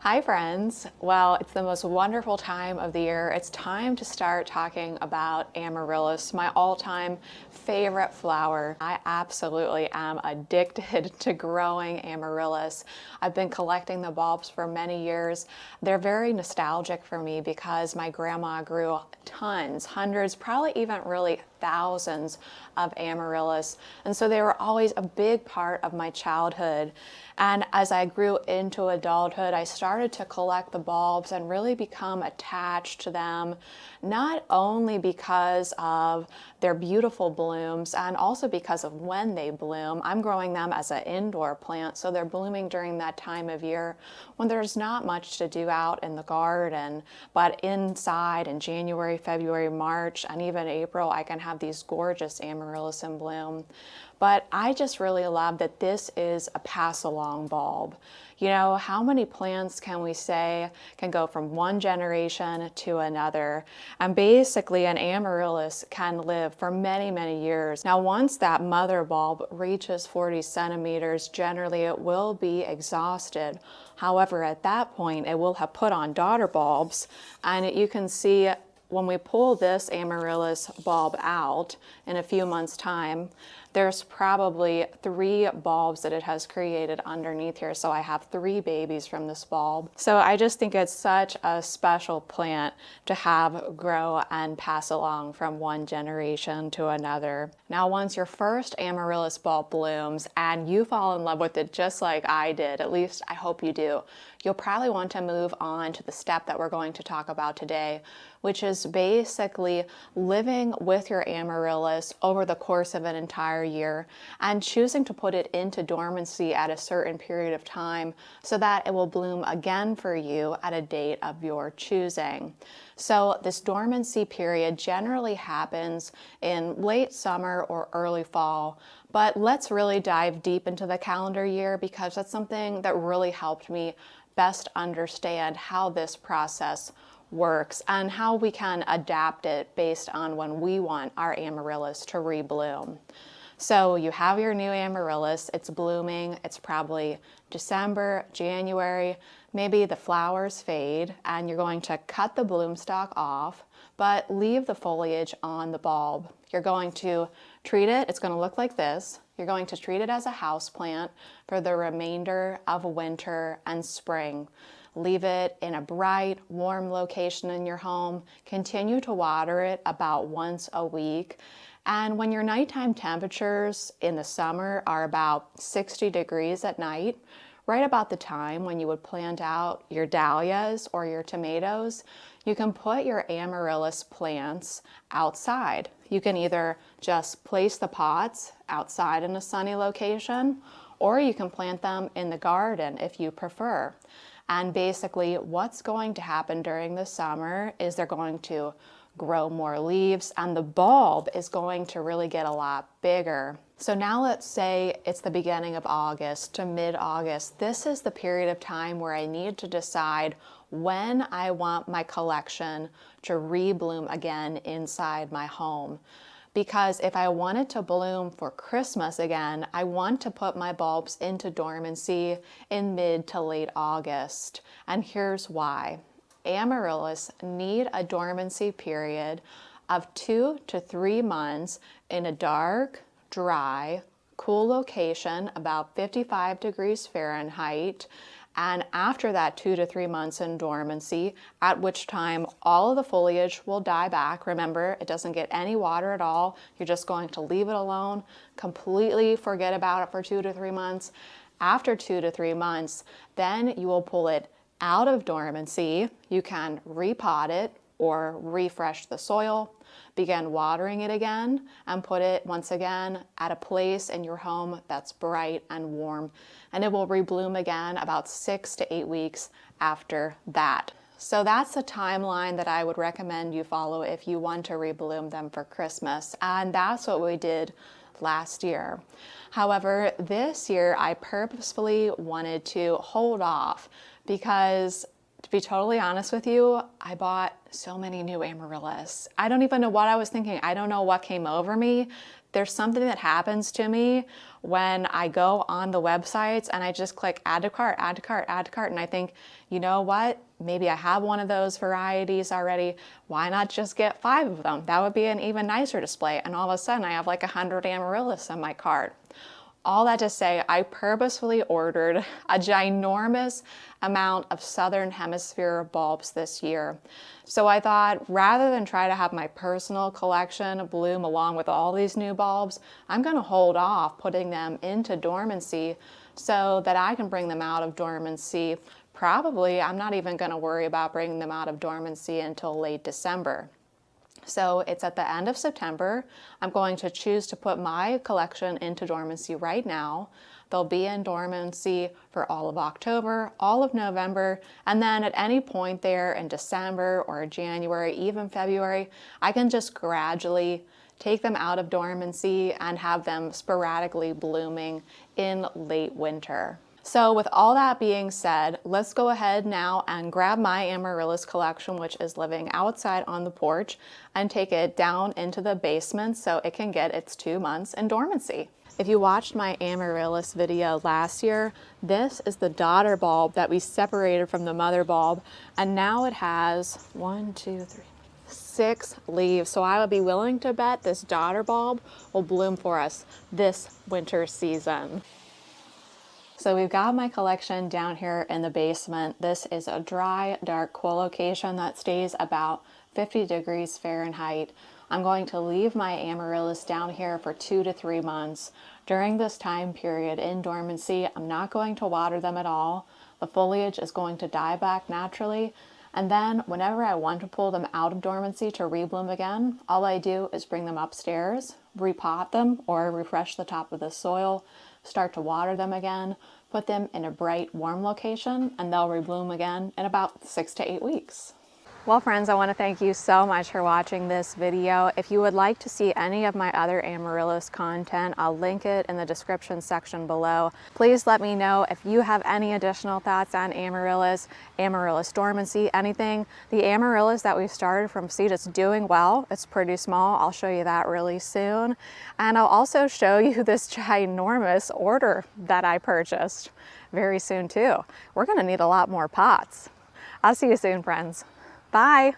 Hi friends. Well, it's the most wonderful time of the year. It's time to start talking about Amaryllis, my all-time favorite flower. I absolutely am addicted to growing Amaryllis. I've been collecting the bulbs for many years. They're very nostalgic for me because my grandma grew tons, hundreds, probably even really thousands of Amaryllis. And so they were always a big part of my childhood. And as I grew into adulthood, I started to collect the bulbs and really become attached to them, not only because of their beautiful blooms and also because of when they bloom. I'm growing them as an indoor plant, so they're blooming during that time of year when there's not much to do out in the garden, but inside in January, February, March, and even April, I can have these gorgeous Amaryllis in bloom. But I just really love that this is a pass-along bulb. You know, how many plants can we say can go from one generation to another? And basically an Amaryllis can live for many, many years. Now, once that mother bulb reaches 40 centimeters, generally it will be exhausted. However, at that point, it will have put on daughter bulbs, and you can see when we pull this Amaryllis bulb out in a few months' time, there's probably 3 bulbs that it has created underneath here. So I have 3 babies from this bulb. So I just think it's such a special plant to have grow and pass along from one generation to another. Now, once your first Amaryllis bulb blooms and you fall in love with it just like I did, at least I hope you do, you'll probably want to move on to the step that we're going to talk about today, which is basically living with your Amaryllis over the course of an entire year and choosing to put it into dormancy at a certain period of time so that it will bloom again for you at a date of your choosing. So this dormancy period generally happens in late summer or early fall, but let's really dive deep into the calendar year because that's something that really helped me best understand how this process works and how we can adapt it based on when we want our Amaryllis to rebloom. So you have your new Amaryllis, it's blooming, it's probably December, January, maybe the flowers fade and you're going to cut the bloom stalk off, but leave the foliage on the bulb. You're going to treat it, it's going to look like this. You're going to treat it as a houseplant for the remainder of winter and spring. Leave it in a bright, warm location in your home. Continue to water it about once a week. And when your nighttime temperatures in the summer are about 60 degrees at night, right about the time when you would plant out your dahlias or your tomatoes, you can put your Amaryllis plants outside. You can either just place the pots outside in a sunny location, or you can plant them in the garden if you prefer. And basically what's going to happen during the summer is they're going to grow more leaves and the bulb is going to really get a lot bigger. So now let's say it's the beginning of August to mid-August. This is the period of time where I need to decide when I want my collection to rebloom again inside my home. Because if I want it to bloom for Christmas again, I want to put my bulbs into dormancy in mid to late August. And here's why. Amaryllis need a dormancy period of 2 to 3 months in a dark, dry, cool location, about 55 degrees Fahrenheit. And after that 2 to 3 months in dormancy, at which time all of the foliage will die back. Remember, it doesn't get any water at all. You're just going to leave it alone, completely forget about it for 2 to 3 months. After 2 to 3 months, then you will pull it out of dormancy. You can repot it or refresh the soil, begin watering it again, and put it once again at a place in your home that's bright and warm. And it will rebloom again about 6 to 8 weeks after that. So that's a timeline that I would recommend you follow if you want to rebloom them for Christmas. And that's what we did last year. However, this year I purposefully wanted to hold off because, to be totally honest with you, I bought so many new Amaryllis. I don't even know what I was thinking. I don't know what came over me. There's something that happens to me when I go on the websites and I just click add to cart, add to cart, add to cart, and I think, you know what? Maybe I have one of those varieties already. Why not just get 5 of them? That would be an even nicer display. And all of a sudden I have like 100 Amaryllis in my cart. All that to say, I purposefully ordered a ginormous amount of Southern Hemisphere bulbs this year. So I thought, rather than try to have my personal collection bloom along with all these new bulbs, I'm gonna hold off putting them into dormancy so that I can bring them out of dormancy. Probably, I'm not even gonna worry about bringing them out of dormancy until late December. So it's at the end of September. I'm going to choose to put my collection into dormancy right now. They'll be in dormancy for all of October, all of November, and then at any point there in December or January, even February, I can just gradually take them out of dormancy and have them sporadically blooming in late winter. So with all that being said, let's go ahead now and grab my Amaryllis collection, which is living outside on the porch, and take it down into the basement so it can get its 2 months in dormancy. If you watched my Amaryllis video last year, this is the daughter bulb that we separated from the mother bulb, and now it has 6 leaves. So I would be willing to bet this daughter bulb will bloom for us this winter season. So we've got my collection down here in the basement. This is a dry, dark, cool location that stays about 50 degrees Fahrenheit. I'm going to leave my Amaryllis down here for 2 to 3 months. During this time period in dormancy, I'm not going to water them at all. The foliage is going to die back naturally. And then whenever I want to pull them out of dormancy to rebloom again, all I do is bring them upstairs, repot them or refresh the top of the soil, start to water them again, put them in a bright, warm location, and they'll rebloom again in about 6 to 8 weeks. Well, friends, I want to thank you so much for watching this video. If you would like to see any of my other Amaryllis content, I'll link it in the description section below. Please let me know if you have any additional thoughts on Amaryllis, Amaryllis dormancy, anything. The Amaryllis that we started from seed is doing well. It's pretty small. I'll show you that really soon. And I'll also show you this ginormous order that I purchased very soon too. We're going to need a lot more pots. I'll see you soon, friends. Bye.